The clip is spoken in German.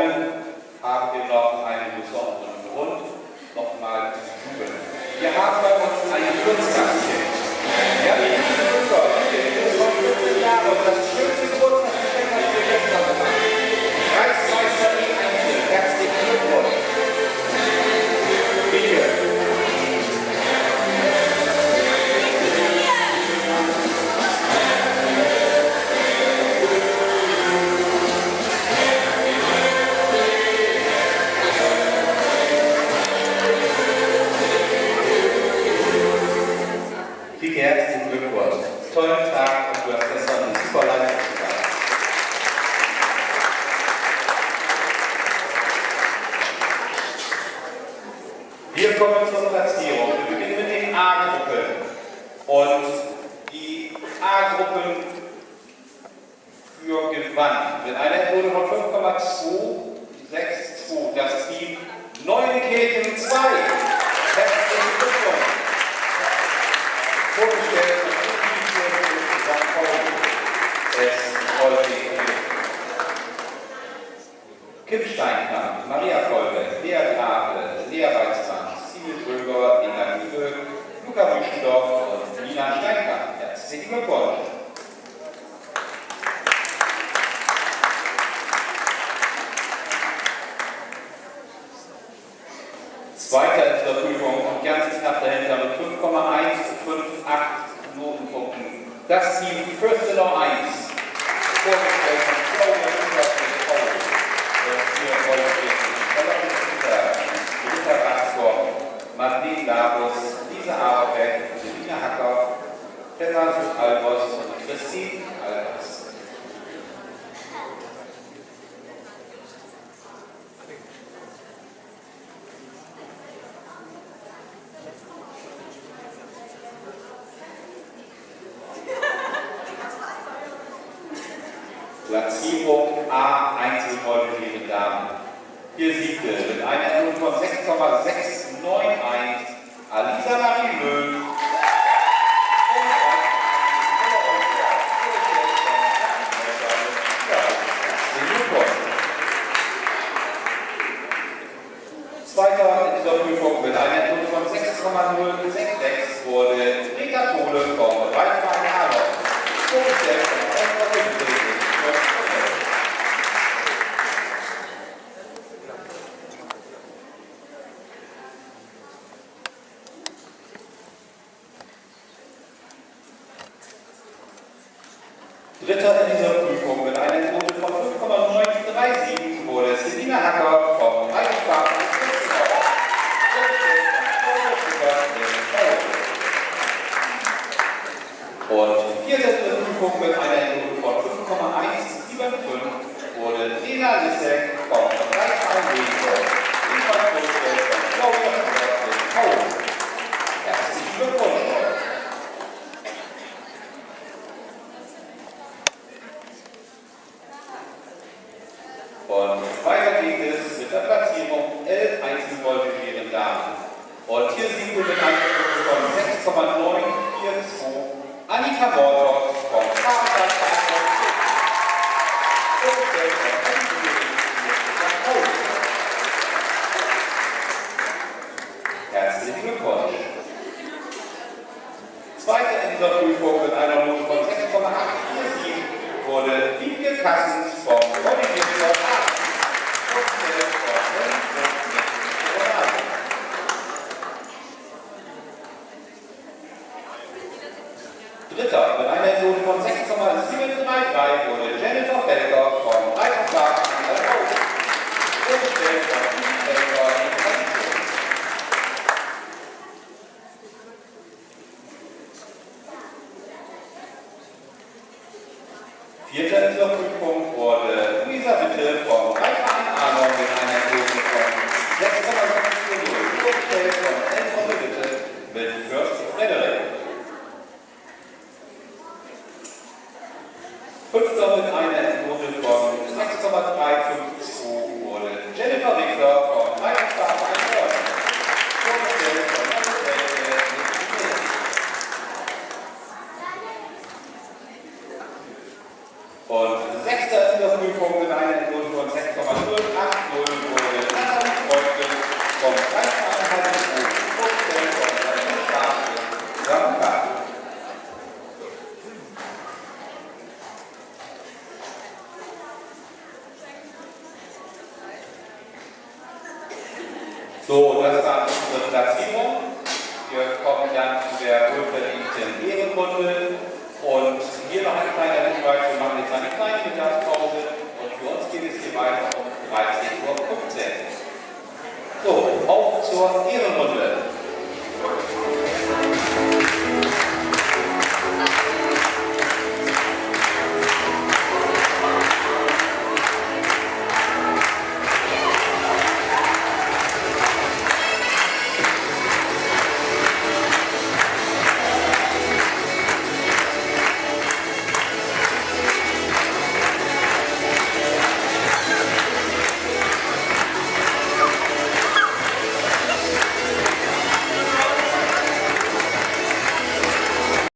kommen, haben wir noch einen besonderen Grund, nochmal zu tun. Wir haben bei uns ein Geburtstagsfest. Ja, die kommt 15 Jahre und das schönste Geburtstagsgeschenk hat wir gestern gemacht. Reichsmeister E1, herzlichen Glückwunsch. Bitte. Herzlichen Glückwunsch. Tollen Tag und du hast gestern eine super Leistung gemacht. Wir kommen zur Platzierung. Wir beginnen mit den A-Gruppen. Und die A-Gruppen für Gewand mit einer Quote von 5,262. Das Team Neuenkirchen 2. Herzlichen Glückwunsch. Vorgestellt von St. Pauli, es häufig Kim Steinkamp, Maria Kolbe, Lea Grafe, Lea Weißmann, Sibyl Gröger, Ina Liebe, Luca Büschendorf und Nina Steinkamp. Herzlichen Glückwunsch! Zweiter in dieser Prüfung und ganz knapp dahinter mit 5,158 Notenpunkten. Das Team Fürstenau 1, vorgestellt von Claudia Paul, Britta Rastorf, Madeleine Labus, Lisa Aberbeck, Selina Hacker, Peter Albers und Christine Albers. Platzierung A, Einzelvolljährige Damen. Hier siegte mit einer Note von 6,691 Alisa Marie Möhl. Zweiter in dieser Prüfung mit einer Note von 6,066 wurde Rita Kohle vom Reitverein Arnold. Vorgestellt von Dritter in dieser Prüfung mit einer Quote von 5,937 wurde Selina Hacker vom Reitverein und vierter in dieser Prüfung mit einer Quote von 5,175 wurde Lena Lissek vom Reitverein Regensburg. Ebenfalls vorgestellt von Claudia Paul. Herzlichen Glückwunsch! Und weiter geht es mit der Platzierung 11 Einzelvolljährigen Damen. Und hier sehen wir mit einer Quote von 6,942 Annika Mordorf vom Fahrrad. Herzlichen Glückwunsch! Zweite in dieser Prüfung mit einer Note von 6,847 wurde Wiebke Kassens vom Bodybuilder A. Dritter mit einer Note von 6,733 wurde Jennifer Belker vom Reiterpark an der Haus. Vorgestellt von Belker in Frankfurt. Vierter in dieser Prüfung wurde Luisa Witte vom Reitverein Arnold mit einer Quote von 6,640, vorgestellt von Elfriede Witte mit Fürst Frederik. Fünfter mit einer Quote von 6,352 wurde Jennifer Wickler vom Reitverein So, das war unsere Platzierung. Wir kommen dann zu der wohlverdienten Ehrenrunde. Und hier noch ein kleiner Hinweis, wir machen jetzt eine kleine Mittagspause und für uns geht es hier weiter um 13:15 Uhr. So, auf zur Ehrenrunde.